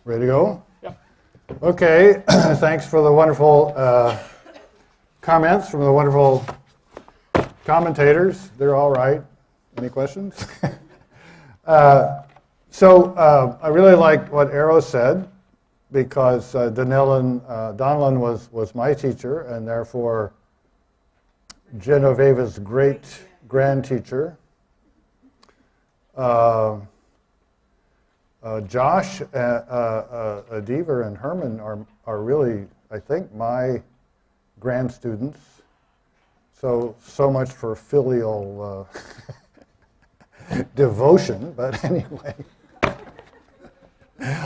Ready to go? Yep. Okay, thanks for the wonderful comments from the wonderful commentators. They're all right. Any questions? So I really liked what Eros said, because Donlan was my teacher, and therefore Genoveva's great grand teacher. Josh, Deaver, and Herman are really, I think, my grand students. So much for filial devotion, but anyway,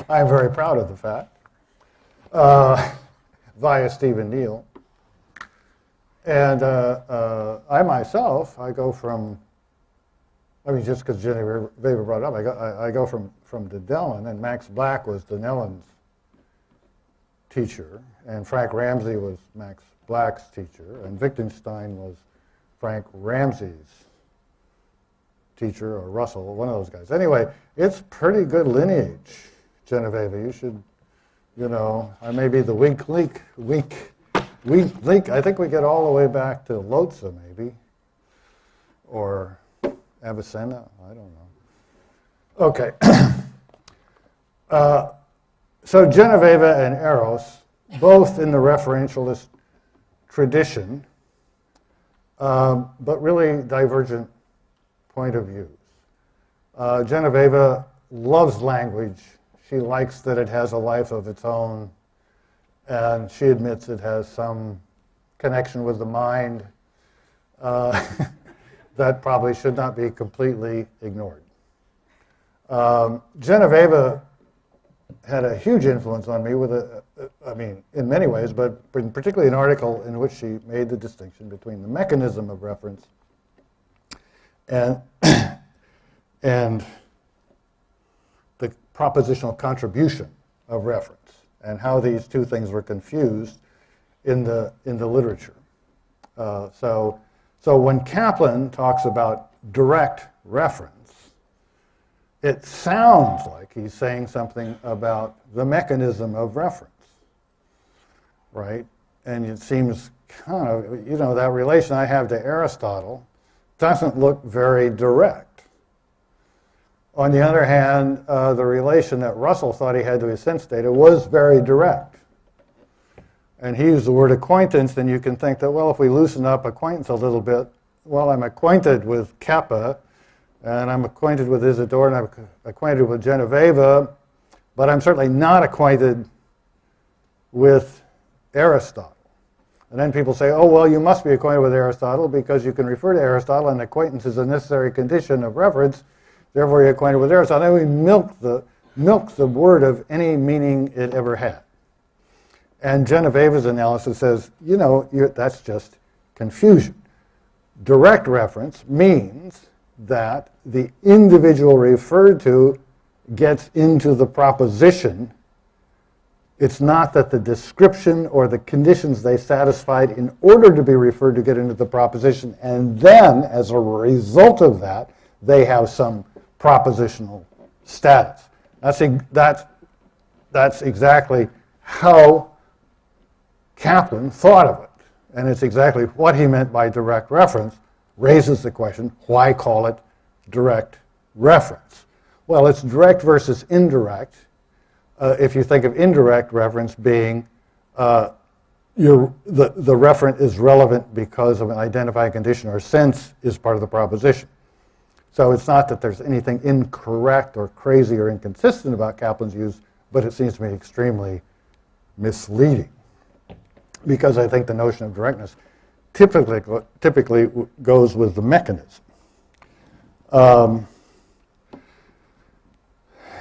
I'm very proud of the fact. Via Stephen Neal. And I myself, I go from, I mean, just because Genoveva brought it up, I go from Denellen, and Max Black was Denellen's teacher, and Frank Ramsey was Max Black's teacher, and Wittgenstein was Frank Ramsey's teacher, or Russell, one of those guys. Anyway, it's pretty good lineage, Genoveva. You should, I may be the weak link. I think we get all the way back to Lhotse, maybe, or Avicenna, I don't know. Okay. So Genoveva and Eros, both in the referentialist tradition, but really divergent point of views. Genoveva loves language. She likes that it has a life of its own, and she admits it has some connection with the mind that probably should not be completely ignored. Genoveva had a huge influence on me in many ways, but particularly an article in which she made the distinction between the mechanism of reference and the propositional contribution of reference, and how these two things were confused in the literature. So when Kaplan talks about direct reference, it sounds like he's saying something about the mechanism of reference, right? And it seems kind of, that relation I have to Aristotle doesn't look very direct. On the other hand, the relation that Russell thought he had to his sense data was very direct. And he used the word acquaintance, and you can think that, well, if we loosen up acquaintance a little bit, well, I'm acquainted with Kappa, and I'm acquainted with Isidora, and I'm acquainted with Genoveva, but I'm certainly not acquainted with Aristotle. And then people say, oh, well, you must be acquainted with Aristotle because you can refer to Aristotle, and acquaintance is a necessary condition of reference, therefore you're acquainted with Aristotle. Then we milk the word of any meaning it ever had. And Genoveva's analysis says, that's just confusion. Direct reference means that the individual referred to gets into the proposition. It's not that the description or the conditions they satisfied in order to be referred to get into the proposition, and then, as a result of that, they have some propositional status. That's exactly how Kaplan thought of it. And it's exactly what he meant by direct reference, raises the question, why call it direct reference? Well, it's direct versus indirect. If you think of indirect reference being the referent is relevant because of an identifying condition, or sense is part of the proposition. So it's not that there's anything incorrect or crazy or inconsistent about Kaplan's use, but it seems to me extremely misleading, because I think the notion of directness typically goes with the mechanism.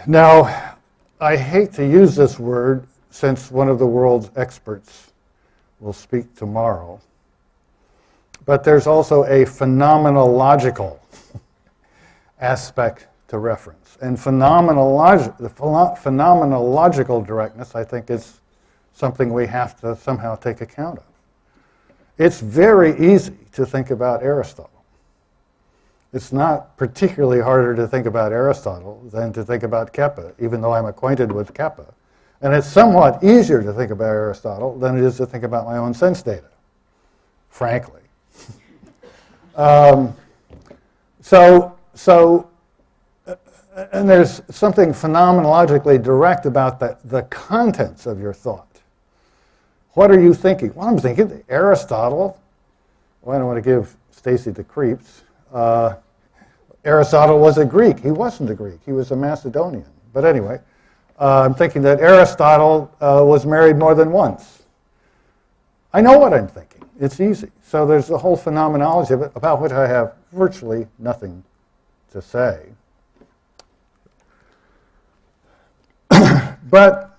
Now, I hate to use this word since one of the world's experts will speak tomorrow, but there's also a phenomenological aspect to reference. And phenomenological directness, I think, is something we have to somehow take account of. It's very easy to think about Aristotle. It's not particularly harder to think about Aristotle than to think about Kepler, even though I'm acquainted with Kepler. And it's somewhat easier to think about Aristotle than it is to think about my own sense data, frankly. And there's something phenomenologically direct about the contents of your thought. What are you thinking? Well, I'm thinking Aristotle. Well, I don't want to give Stacie the creeps. Aristotle was a Greek. He wasn't a Greek. He was a Macedonian. But anyway, I'm thinking that Aristotle was married more than once. I know what I'm thinking. It's easy. So there's the whole phenomenology of it, about which I have virtually nothing to say. But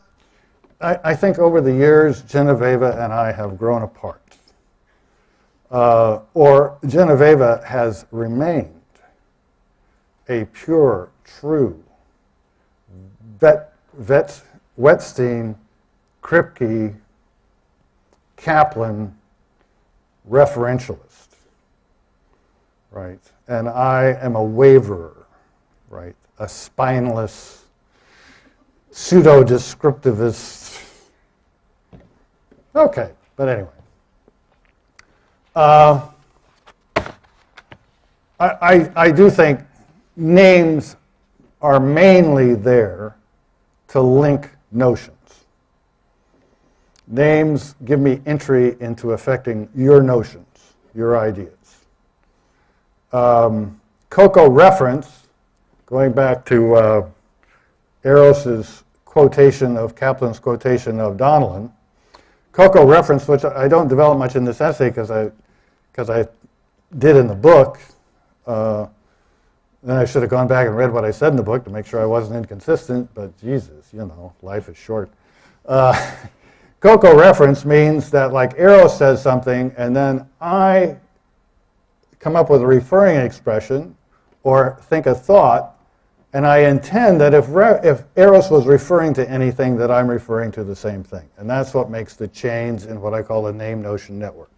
I think over the years, Genoveva and I have grown apart. Or Genoveva has remained a pure, true, Wettstein, Kripke, Kaplan referentialist, right? And I am a waverer, right? A spineless, pseudo-descriptivist. Okay, but anyway. I do think names are mainly there to link notions. Names give me entry into affecting your notions, your ideas. Cocoa reference, going back to Eros's quotation of Kaplan's quotation of Donnellan, Cocoa reference, which I don't develop much in this essay because I did in the book. Then I should have gone back and read what I said in the book to make sure I wasn't inconsistent, but Jesus, you know, life is short. Cocoa reference means that, like, Eros says something, and then I come up with a referring expression or think a thought, and I intend that if Eros was referring to anything, that I'm referring to the same thing. And that's what makes the chains in what I call a name-notion network.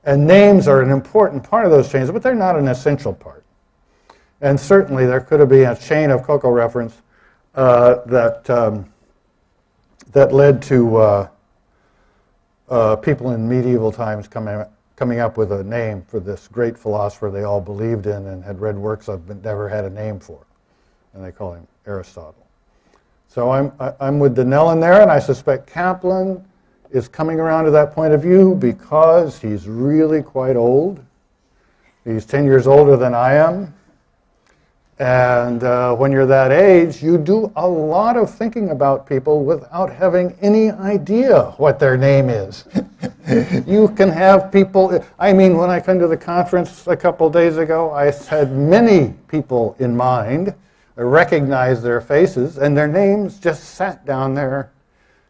And names are an important part of those chains, but they're not an essential part. And certainly there could have been a chain of Cocoa reference that led to people in medieval times coming up with a name for this great philosopher they all believed in and had read works of but never had a name for. And they call him Aristotle. So I'm with Donnellan in there, and I suspect Kaplan is coming around to that point of view because he's really quite old. He's 10 years older than I am. And when you're that age, you do a lot of thinking about people without having any idea what their name is. You can have people, I mean, when I come to the conference a couple days ago, I had many people in mind. I recognized their faces, and their names just sat down there,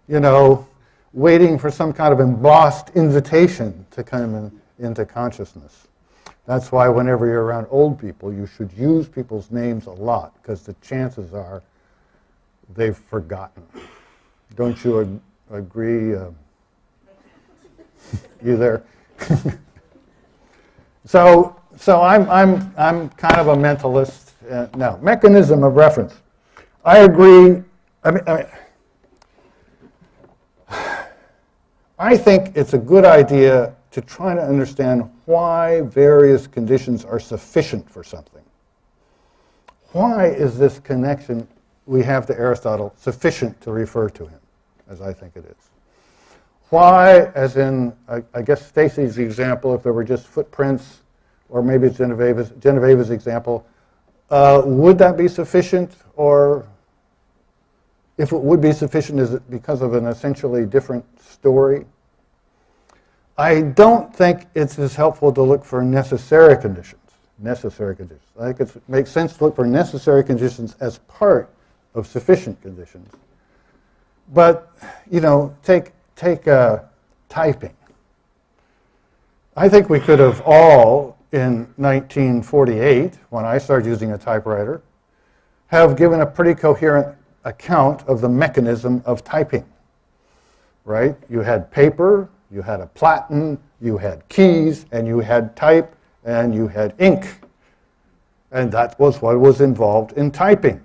you know, waiting for some kind of embossed invitation to come into consciousness. That's why whenever you're around old people, you should use people's names a lot, because the chances are they've forgotten. Don't you agree? You there? So I'm kind of a mentalist. Now, mechanism of reference. I agree. I think it's a good idea to try to understand why various conditions are sufficient for something. Why is this connection we have to Aristotle sufficient to refer to him, as I think it is? Why, as in, I guess Stacie's example, if there were just footprints, or maybe it's Genoveva's example, would that be sufficient? Or if it would be sufficient, is it because of an essentially different story? I don't think it's as helpful to look for necessary conditions. Necessary conditions. I think it makes sense to look for necessary conditions as part of sufficient conditions. But, you know, take typing. I think we could have all, in 1948, when I started using a typewriter, have given a pretty coherent account of the mechanism of typing, right? You had paper, you had a platen, you had keys, and you had type, and you had ink. And that was what was involved in typing.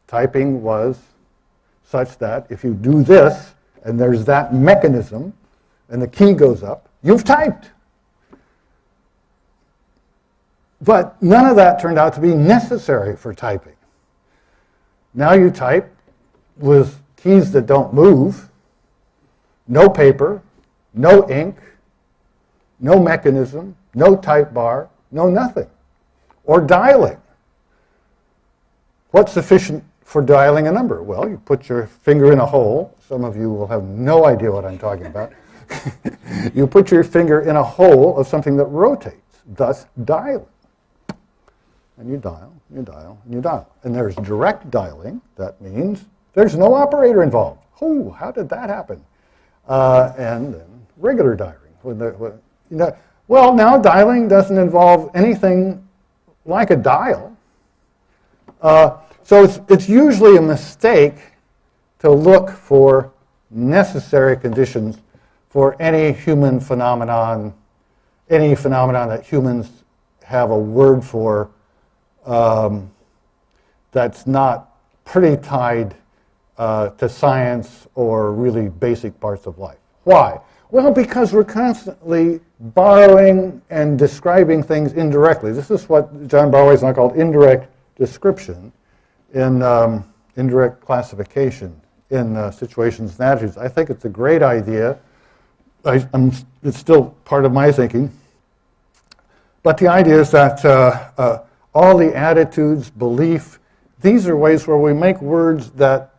Typing was such that if you do this, and there's that mechanism, and the key goes up, you've typed. But none of that turned out to be necessary for typing. Now you type with keys that don't move, no paper, no ink, no mechanism, no type bar, no nothing. Or dialing. What's sufficient for dialing a number? Well, you put your finger in a hole. Some of you will have no idea what I'm talking about. You put your finger in a hole of something that rotates, thus dialing. And you dial, you dial, and you dial. And there's direct dialing. That means there's no operator involved. Oh, how did that happen? And then regular dialing. Well, now dialing doesn't involve anything like a dial. So it's usually a mistake to look for necessary conditions for any human phenomenon, any phenomenon that humans have a word for that's not pretty tied to science or really basic parts of life. Why? Well, because we're constantly borrowing and describing things indirectly. This is what John Barroway's called indirect description in indirect classification in situations and attitudes. I think it's a great idea. It's still part of my thinking. But the idea is that all the attitudes, belief, these are ways where we make words that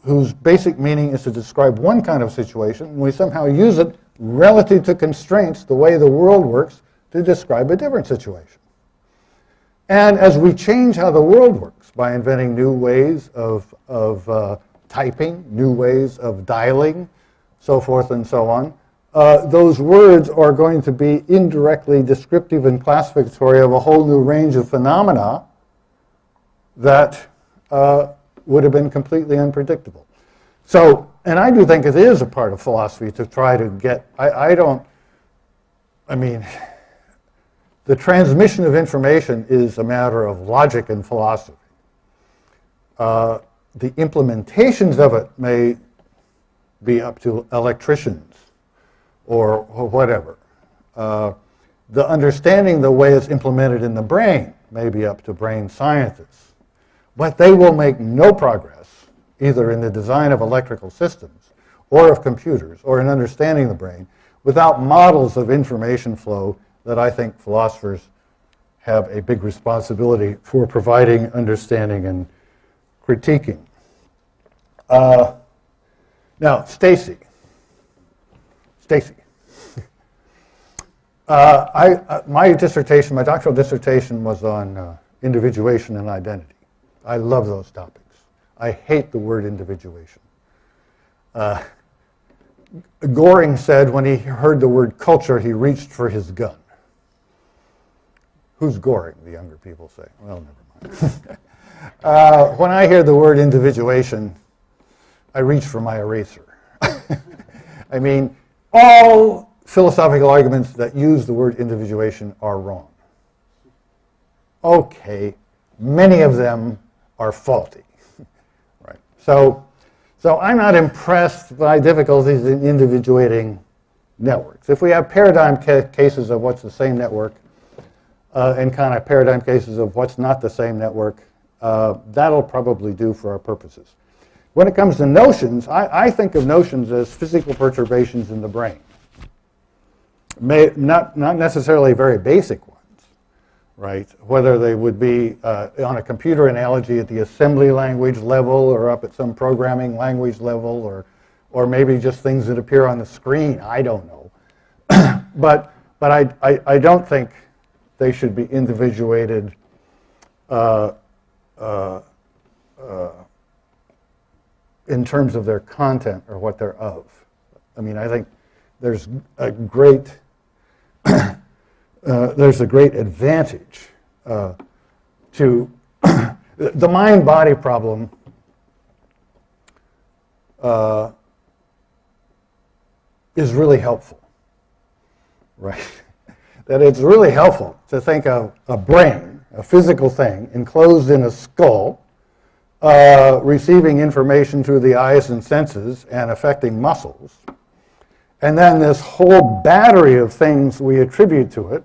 whose basic meaning is to describe one kind of situation, and we somehow use it relative to constraints, the way the world works, to describe a different situation. And as we change how the world works by inventing new ways of typing, new ways of dialing, so forth and so on, those words are going to be indirectly descriptive and classificatory of a whole new range of phenomena that would have been completely unpredictable. So, and I do think it is a part of philosophy to try to get, the transmission of information is a matter of logic and philosophy. The implementations of it may be up to electricians or whatever. The understanding the way it's implemented in the brain may be up to brain scientists. But they will make no progress either in the design of electrical systems or of computers or in understanding the brain without models of information flow that I think philosophers have a big responsibility for providing, understanding, and critiquing. Now, Stacie. My doctoral dissertation was on individuation and identity. I love those topics. I hate the word individuation. Goring said when he heard the word culture, he reached for his gun. Who's Goring, the younger people say? Well, never mind. When I hear the word individuation, I reach for my eraser. I mean, all philosophical arguments that use the word individuation are wrong. Okay, many of them are faulty, right? So I'm not impressed by difficulties in individuating networks. If we have paradigm cases of what's the same network and kind of paradigm cases of what's not the same network, that'll probably do for our purposes. When it comes to notions, I think of notions as physical perturbations in the brain. Not necessarily very basic ones. Right? Whether they would be on a computer analogy at the assembly language level or up at some programming language level or maybe just things that appear on the screen. I don't know. but I don't think they should be individuated in terms of their content or what they're of. I mean, I think there's a great advantage to the mind-body problem is really helpful, right? That it's really helpful to think of a brain, a physical thing, enclosed in a skull, receiving information through the eyes and senses and affecting muscles. And then this whole battery of things we attribute to it,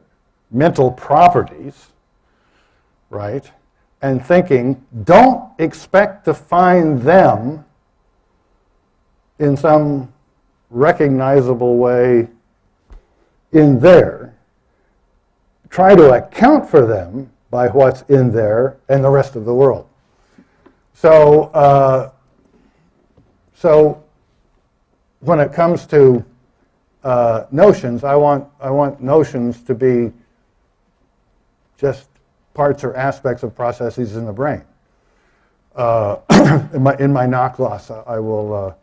mental properties, right? And thinking, don't expect to find them in some recognizable way in there. Try to account for them by what's in there and the rest of the world. So, so when it comes to notions, I want notions to be just parts or aspects of processes in the brain. In my knock gloss, I will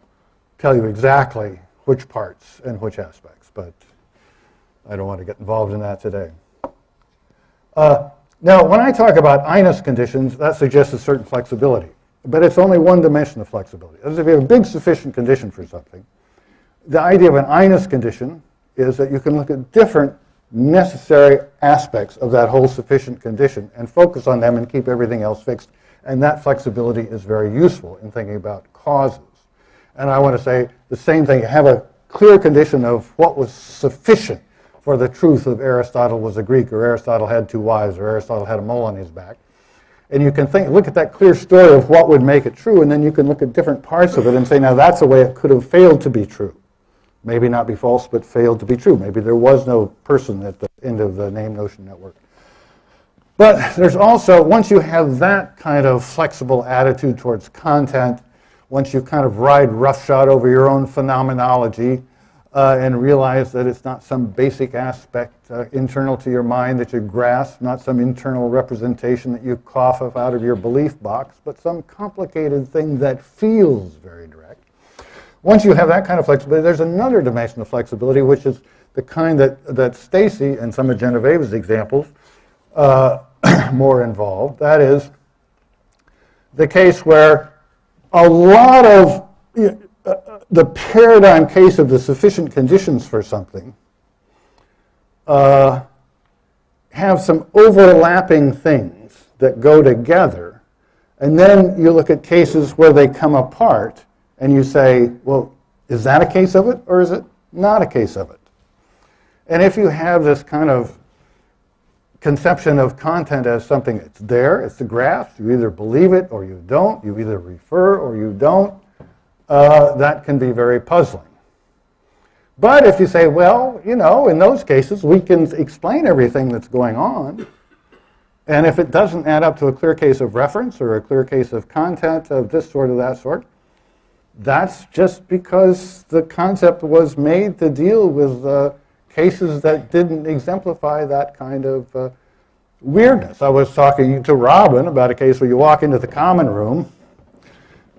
tell you exactly which parts and which aspects, but I don't want to get involved in that today. Now, when I talk about Einus conditions, that suggests a certain flexibility, but it's only one dimension of flexibility. As if you have a big sufficient condition for something, the idea of an Einus condition is that you can look at different necessary aspects of that whole sufficient condition and focus on them and keep everything else fixed. And that flexibility is very useful in thinking about causes. And I want to say the same thing. You have a clear condition of what was sufficient for the truth of Aristotle was a Greek, or Aristotle had two wives, or Aristotle had a mole on his back. And you can look at that clear story of what would make it true, and then you can look at different parts of it and say, now that's a way it could have failed to be true. Maybe not be false, but failed to be true. Maybe there was no person at the end of the name notion network. But there's also, once you have that kind of flexible attitude towards content, once you kind of ride roughshod over your own phenomenology and realize that it's not some basic aspect internal to your mind that you grasp, not some internal representation that you cough up out of your belief box, but some complicated thing that feels very direct. Once you have that kind of flexibility, there's another dimension of flexibility, which is the kind that Stacie and some of Genoveva's examples more involved. That is the case where a lot of the paradigm case of the sufficient conditions for something have some overlapping things that go together, and then you look at cases where they come apart and you say, well, is that a case of it or is it not a case of it? And if you have this kind of conception of content as something that's there, it's the graph, you either believe it or you don't, you either refer or you don't, that can be very puzzling. But if you say, well, you know, in those cases we can explain everything that's going on, and if it doesn't add up to a clear case of reference or a clear case of content of this sort or that sort, that's just because the concept was made to deal with cases that didn't exemplify that kind of weirdness. I was talking to Robin about a case where you walk into the common room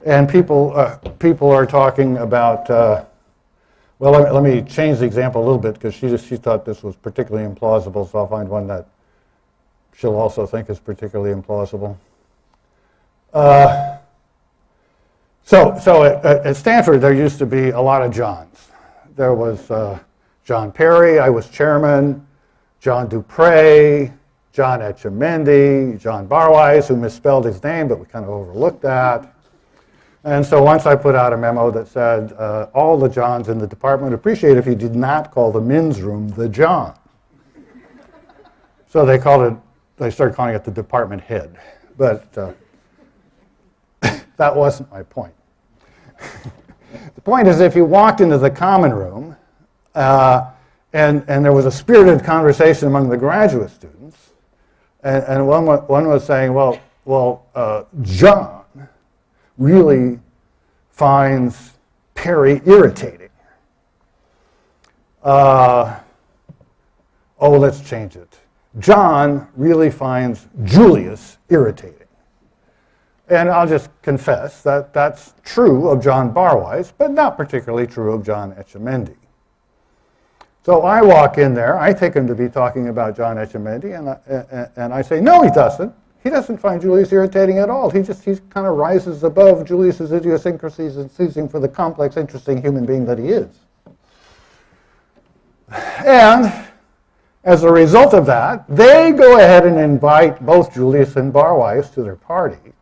and people are talking about, well, let me change the example a little bit because she thought this was particularly implausible, so I'll find one that she'll also think is particularly implausible. So at Stanford, there used to be a lot of Johns. There was John Perry, I was chairman, John Dupre, John Etchemendy, John Barwise, who misspelled his name, but we kind of overlooked that. And so once I put out a memo that said, all the Johns in the department would appreciate if you did not call the men's room the John. So they started calling it the department head. But that wasn't my point. The point is, if you walked into the common room and there was a spirited conversation among the graduate students, and one was saying, well, John really finds Perry irritating. Oh, let's change it. John really finds Julius irritating. And I'll just confess that that's true of John Barwise, but not particularly true of John Etchemendy. So I walk in there, I take him to be talking about John Etchemendy, and I say, no, he doesn't. He doesn't find Julius irritating at all. He kind of rises above Julius's idiosyncrasies and sees him for the complex, interesting human being that he is. And as a result of that, they go ahead and invite both Julius and Barwise to their party.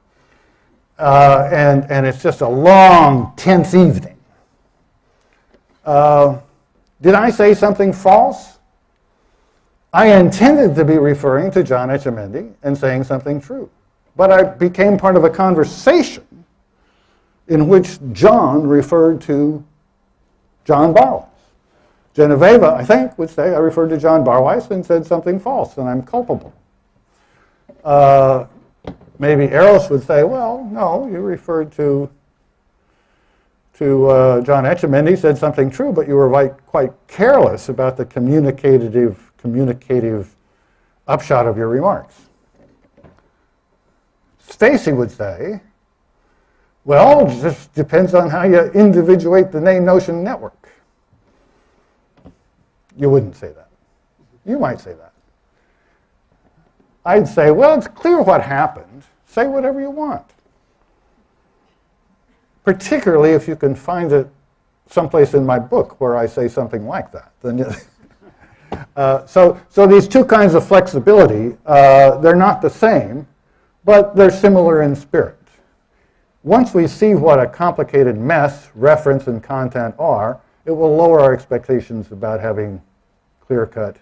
and it's just a long, tense evening. Did I say something false? I intended to be referring to John Etchemendy and saying something true. But I became part of a conversation in which John referred to John Barwise. Genoveva, I think, would say I referred to John Barwise and said something false, and I'm culpable. Maybe Eros would say, well, no, you referred to John Etchemendy, said something true, but you were quite careless about the communicative upshot of your remarks. Stacie would say, well, it just depends on how you individuate the name-notion network. You wouldn't say that. You might say that. I'd say, well, it's clear what happened. Say whatever you want. Particularly if you can find it someplace in my book where I say something like that. Then so these two kinds of flexibility, they're not the same, but they're similar in spirit. Once we see what a complicated mess reference and content are, it will lower our expectations about having clear-cut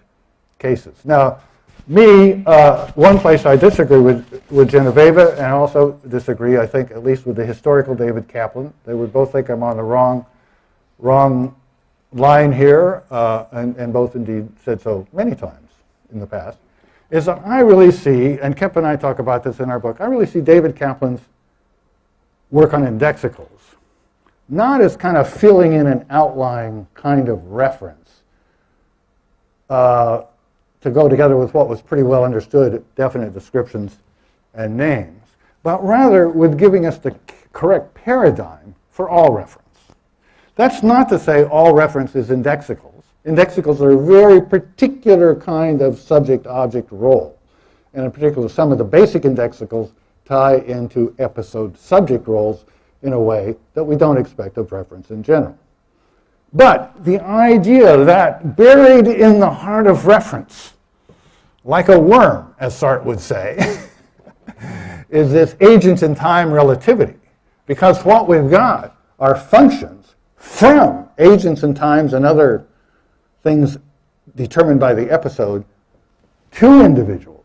cases. Now, one place I disagree with Genoveva, and I also disagree, I think, at least with the historical David Kaplan. They would both think I'm on the wrong line here, and both indeed said so many times in the past, is that I really see, and Kep and I talk about this in our book, I really see David Kaplan's work on indexicals not as kind of filling in an outline kind of reference to go together with what was pretty well understood definite descriptions and names, but rather with giving us the correct paradigm for all reference. That's not to say all reference is indexicals. Indexicals are a very particular kind of subject-object role. And in particular, some of the basic indexicals tie into episode-subject roles in a way that we don't expect of reference in general. But the idea that buried in the heart of reference, like a worm, as Sartre would say, is this agent in time relativity. Because what we've got are functions from agents in times and other things determined by the episode to individuals.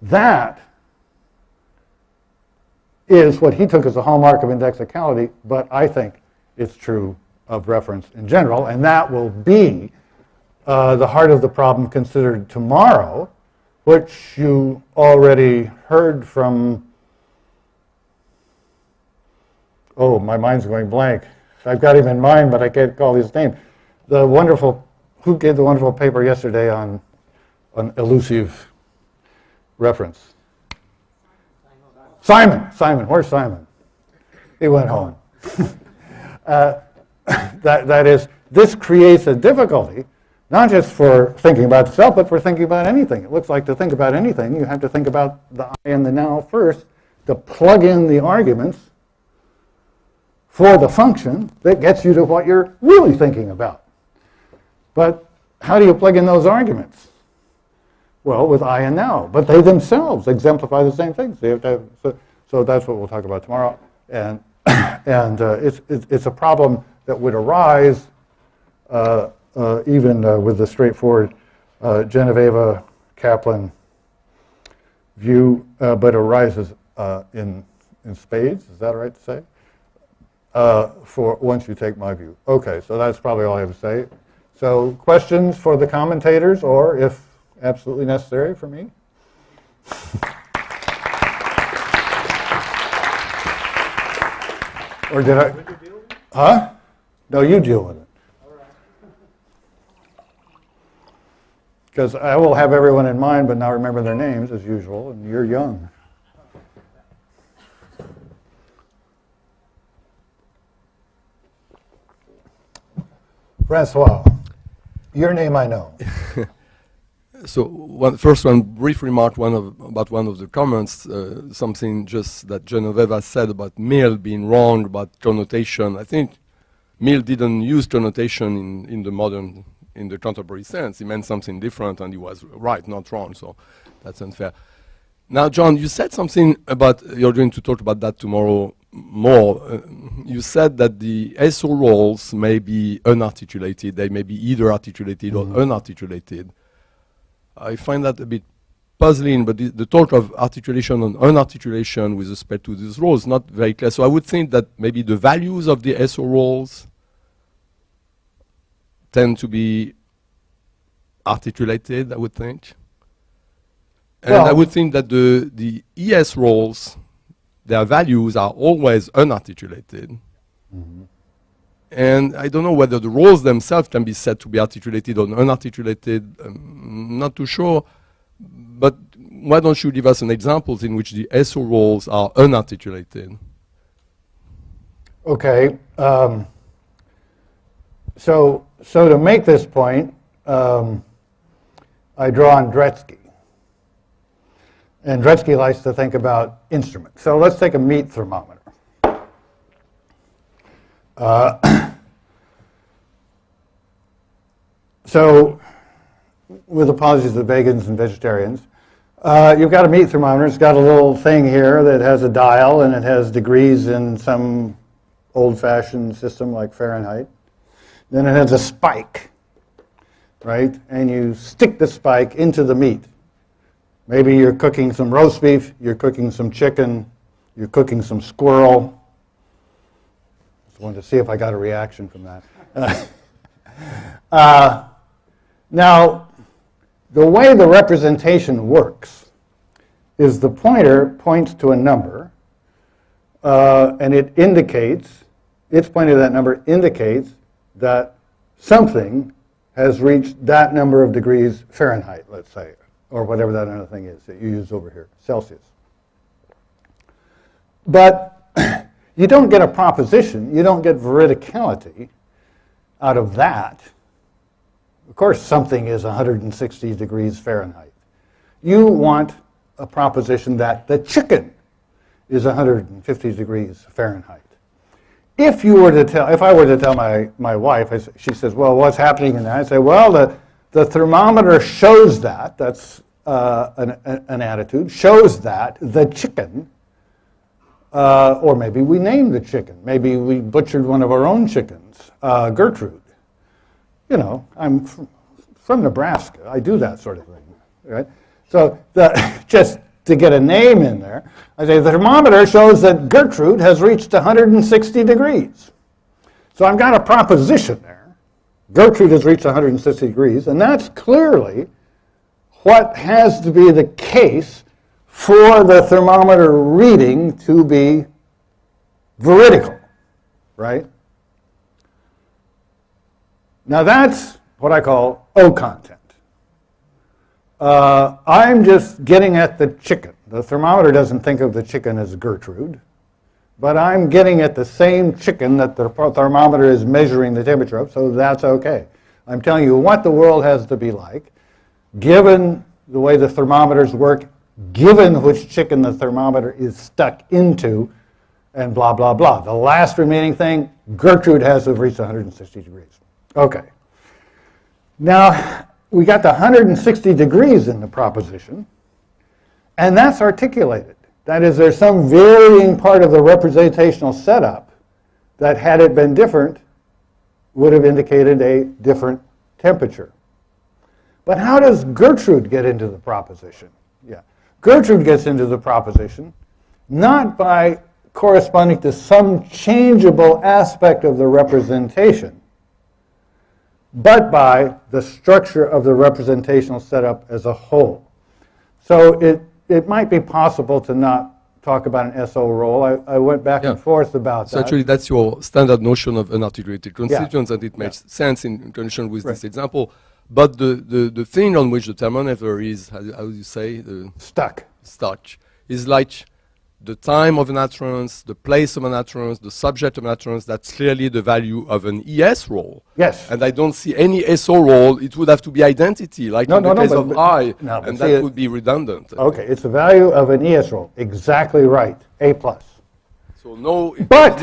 That is what he took as a hallmark of indexicality, but I think it's true of reference in general, and that will be the heart of the problem considered tomorrow, which you already heard from, oh, my mind's going blank. I've got him in mind, but I can't call his name. Who gave the wonderful paper yesterday on elusive reference? Simon, where's Simon? He went home. That is, this creates a difficulty, not just for thinking about itself, but for thinking about anything. It looks like to think about anything, you have to think about the I and the now first to plug in the arguments for the function that gets you to what you're really thinking about. But how do you plug in those arguments? Well, with I and now. But they themselves exemplify the same things. They have to have, so that's what we'll talk about tomorrow. And it's a problem that would arise even with the straightforward Genoveva Kaplan view, but arises in spades. Is that right to say? For once you take my view. Okay, so that's probably all I have to say. So questions for the commentators, or if absolutely necessary for me? Or did I? Huh? No, you deal with it. Because I will have everyone in mind, but not remember their names as usual, and you're young. François, your name I know. So first one brief remark about one of the comments, something just that Genoveva said about Mill being wrong about connotation. I think Mill didn't use connotation in the contemporary sense. He meant something different, and he was right, not wrong, so that's unfair. Now, John, you said something about, you're going to talk about that tomorrow more. You said that the SO roles may be unarticulated. They may be either articulated or unarticulated. I find that a bit puzzling, but the talk of articulation and unarticulation with respect to these roles is not very clear. So I would think that maybe the values of the SO roles tend to be articulated, I would think. And well, I would think that the ES roles, their values are always unarticulated. And I don't know whether the roles themselves can be said to be articulated or unarticulated. I'm not too sure. But why don't you give us an examples in which the SO roles are unarticulated? Okay. So to make this point, I draw on Dretske. And Dretske likes to think about instruments. So let's take a meat thermometer. So, with apologies to vegans and vegetarians, you've got a meat thermometer. It's got a little thing here that has a dial, and it has degrees in some old-fashioned system like Fahrenheit. Then it has a spike, right? And you stick the spike into the meat. Maybe you're cooking some roast beef, you're cooking some chicken, you're cooking some squirrel. Just wanted to see if I got a reaction from that. Now, the way the representation works is the pointer points to a number, and it indicates, its pointer to that number indicates that something has reached that number of degrees Fahrenheit, let's say, or whatever that other thing is that you use over here, Celsius. But you don't get a proposition, you don't get veridicality out of that. Of course, something is 160 degrees Fahrenheit. You want a proposition that the chicken is 150 degrees Fahrenheit. If I were to tell my wife, she says, well, what's happening in that? I say, well, the thermometer shows that, that's an attitude, shows that the chicken, or maybe we named the chicken. Maybe we butchered one of our own chickens, Gertrude. You know, I'm from Nebraska. I do that sort of thing, right? So just to get a name in there, I say the thermometer shows that Gertrude has reached 160 degrees. So I've got a proposition there. Gertrude has reached 160 degrees, and that's clearly what has to be the case for the thermometer reading to be veridical, right? Now that's what I call O content. I'm just getting at the chicken. The thermometer doesn't think of the chicken as Gertrude, but I'm getting at the same chicken that the thermometer is measuring the temperature of, so that's okay. I'm telling you what the world has to be like, given the way the thermometers work, given which chicken the thermometer is stuck into, and blah, blah, blah. The last remaining thing, Gertrude has to have reached 160 degrees. Okay. Now, we got the 160 degrees in the proposition, and that's articulated. That is, there's some varying part of the representational setup that, had it been different, would have indicated a different temperature. But how does Gertrude get into the proposition? Yeah, Gertrude gets into the proposition not by corresponding to some changeable aspect of the representation, but by the structure of the representational setup as a whole. So it might be possible to not talk about an SO role. I went back and forth about so that. Actually, that's your standard notion of unarticulated constituents, and it makes sense in connection with this example. But the thing on which the thermometer is, how do you say? Stuck, is like the time of an utterance, the place of an utterance, the subject of an utterance. That's clearly the value of an ES role. Yes. And I don't see any SO role. It would have to be identity, like in the case of I, and that would be redundant. Okay, it's the value of an ES role. Exactly right. A+. So no. But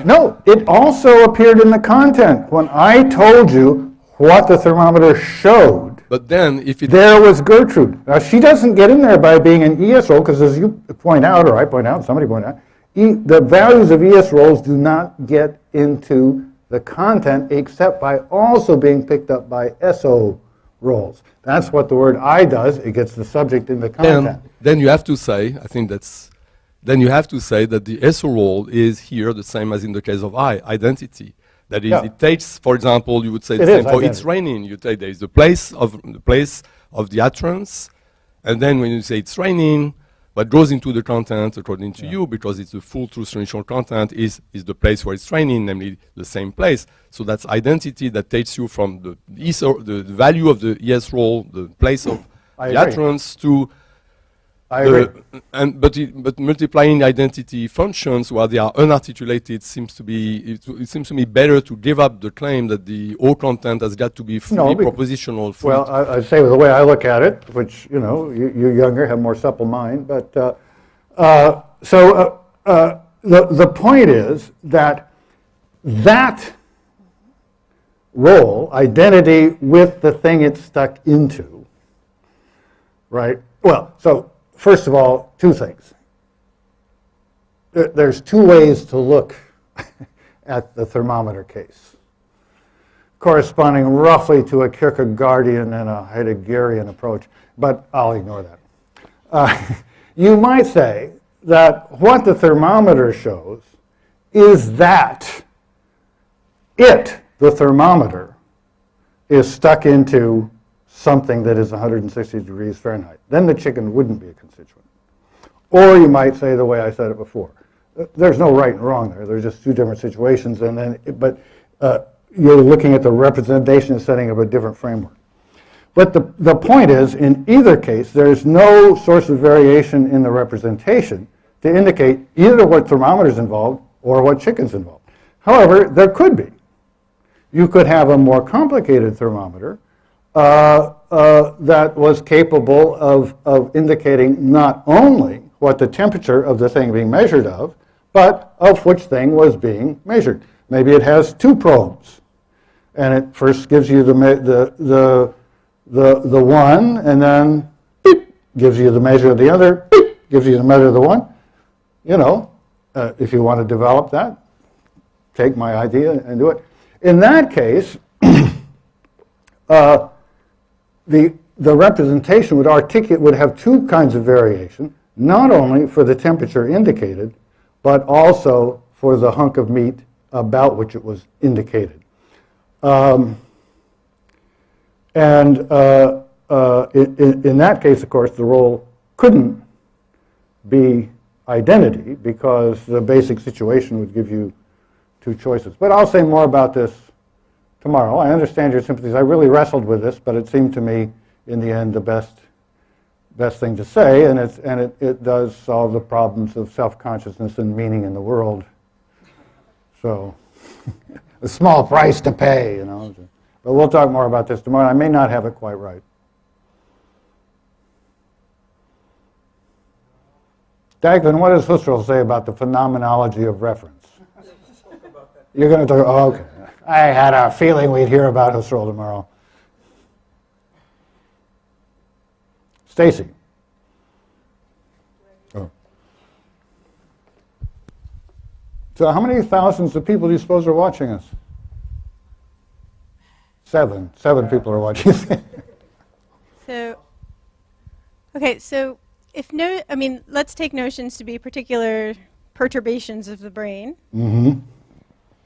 no, it also appeared in the content when I told you what the thermometer showed. But then if it... There was Gertrude. Now, she doesn't get in there by being an ES role, because as you point out, or I point out, somebody point out, the values of ES roles do not get into the content except by also being picked up by SO roles. That's what the word I does. It gets the subject in the content. Then you have to say, I think that's, then you have to say that the SO role is here the same as in the case of I, identity. That is, it takes, for example, you would say the same for it's raining. You take there is the place of the utterance, and then when you say it's raining, what goes into the content according to you, because it's the full truth relational content, is the place where it's raining, namely the same place. So that's identity that takes you from the value of the ES role, the place of the utterance, to but multiplying identity functions where they are unarticulated seems to be, it seems to me better to give up the claim that the O content has got to be fully propositional. Well, I'd say the way I look at it, which, you know, you're younger, have more supple mind, but the point is that role, identity with the thing it's stuck into, right? Well, so first of all, two things. There's two ways to look at the thermometer case, corresponding roughly to a Kierkegaardian and a Heideggerian approach, but I'll ignore that. You might say that what the thermometer shows is that the thermometer, is stuck into something that is 160 degrees Fahrenheit. Then the chicken wouldn't be a constituent. Or you might say the way I said it before. There's no right and wrong there. There's just two different situations, and then, you're looking at the representation and setting up a different framework. But the point is, in either case, there's no source of variation in the representation to indicate either what thermometer's involved or what chicken's involved. However, there could be. You could have a more complicated thermometer that was capable of indicating not only what the temperature of the thing being measured of, but of which thing was being measured. Maybe it has two probes, and it first gives you the one, and then beep, gives you the measure of the other, beep, gives you the measure of the one. You know, if you want to develop that, take my idea and do it. In that case, the representation would have two kinds of variation, not only for the temperature indicated, but also for the hunk of meat about which it was indicated. In that case, of course, the role couldn't be identity, because the basic situation would give you two choices. But I'll say more about this tomorrow. I understand your sympathies. I really wrestled with this, but it seemed to me, in the end, the best thing to say, and it does solve the problems of self-consciousness and meaning in the world. So, a small price to pay, you know. But we'll talk more about this tomorrow. I may not have it quite right. Dagfinn, what does Husserl say about the phenomenology of reference? You're going to talk, oh, okay. I had a feeling we'd hear about Husserl tomorrow. Stacie. Oh. So how many thousands of people do you suppose are watching us? Seven people are watching us. So let's take notions to be particular perturbations of the brain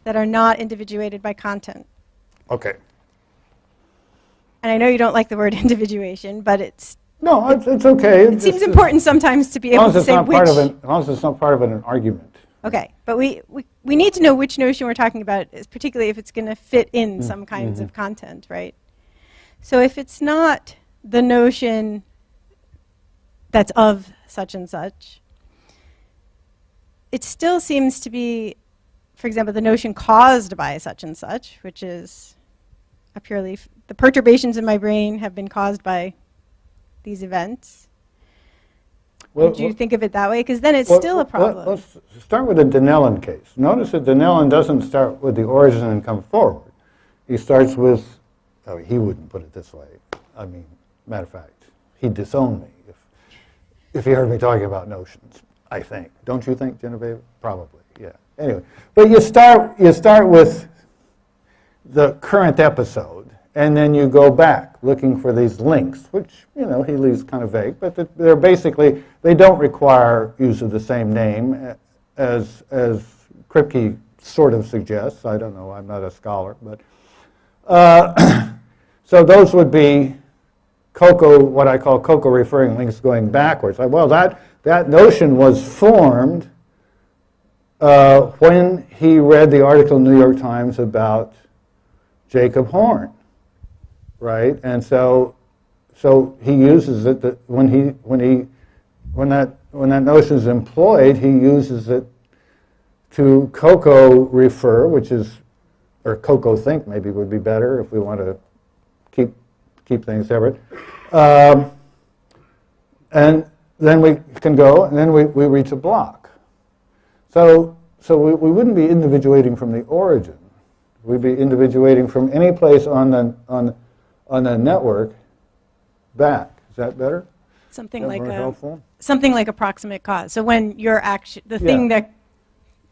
that are not individuated by content. Okay. And I know you don't like the word individuation, but it's okay. It seems important sometimes to be able to say which. As long as it's not part of an argument. Okay, but we need to know which notion we're talking about, particularly if it's going to fit in some kinds of content, right? So if it's not the notion that's of such and such, it still seems to be, for example, the notion caused by such and such, which is a purely, the perturbations in my brain have been caused by these events. Well, do you think of it that way? Because then it's still a problem. Let's start with the Dinellan case. Notice that Dinellan doesn't start with the origin and come forward. He starts with, he wouldn't put it this way. I mean, matter of fact, he'd disown me if he heard me talking about notions, I think. Don't you think, Genoveva? Probably, yeah. Anyway, but you start with the current episode, and then you go back looking for these links, which, he leaves kind of vague, but they're basically, they don't require use of the same name as Kripke sort of suggests. I don't know, I'm not a scholar, but so those would be what I call Coco referring links going backwards. Well, that notion was formed when he read the article in the New York Times about Jacob Horn, right? And so he uses it that when that notion is employed, he uses it to Coco refer, which is, or Coco think maybe would be better if we want to keep things separate. And then we can go, and then we reach a block. So we wouldn't be individuating from the origin. We'd be individuating from any place on the network back. Is that better? Something like a proximate cause. So when your action, the Yeah. thing that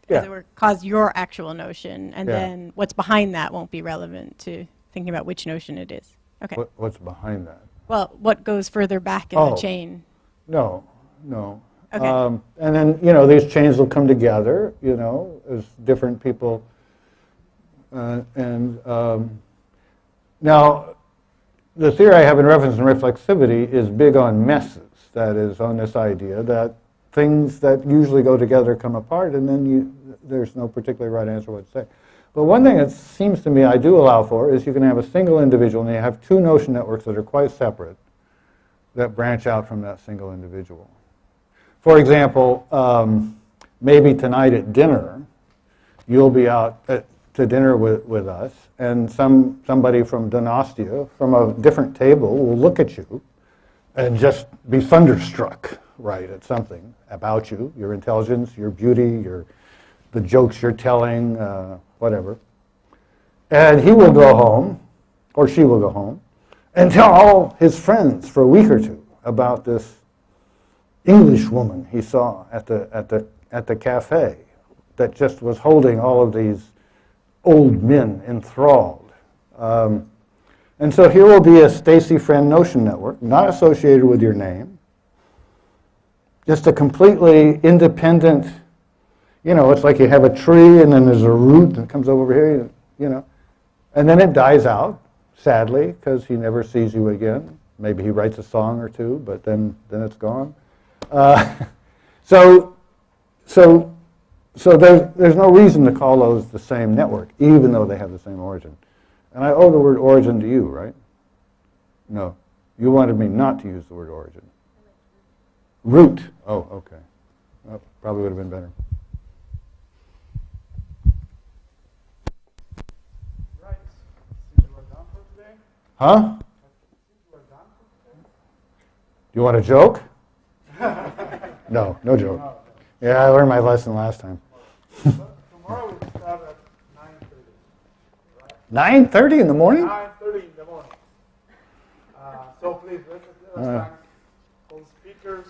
Yeah. as it were, caused your actual notion, and then what's behind that won't be relevant to thinking about which notion it is. Okay. What's behind that? Well, what goes further back in the chain? No. Okay. And then, these chains will come together, as different people. Now, the theory I have in reference and reflexivity is big on messes. That is, on this idea that things that usually go together come apart, and then there's no particularly right answer what to say. But one thing that seems to me I do allow for is you can have a single individual, and you have two notion networks that are quite separate that branch out from that single individual. For example, maybe tonight at dinner, you'll be out to dinner with us, and somebody from Donostia, from a different table, will look at you and just be thunderstruck, right, at something about you, your intelligence, your beauty, the jokes you're telling, whatever. And he will go home, or she will go home, and tell all his friends for a week or two about this English woman he saw at the cafe that just was holding all of these old men enthralled. And so here will be a Stacie friend notion network, not associated with your name, just a completely independent, it's like you have a tree and then there's a root that comes over here, and then it dies out, sadly, because he never sees you again. Maybe he writes a song or two, but then it's gone. So there's no reason to call those the same network, even though they have the same origin. And I owe the word origin to you, right? No. You wanted me not to use the word origin. Root. Oh, okay. Well, probably would have been better. Right. Since we're done for today. Huh? You want a joke? No joke. Yeah, I learned my lesson last time. Tomorrow we start at 9:30. Right? 9:30 in the morning? 9:30 in the morning. So please, let's thank all speakers.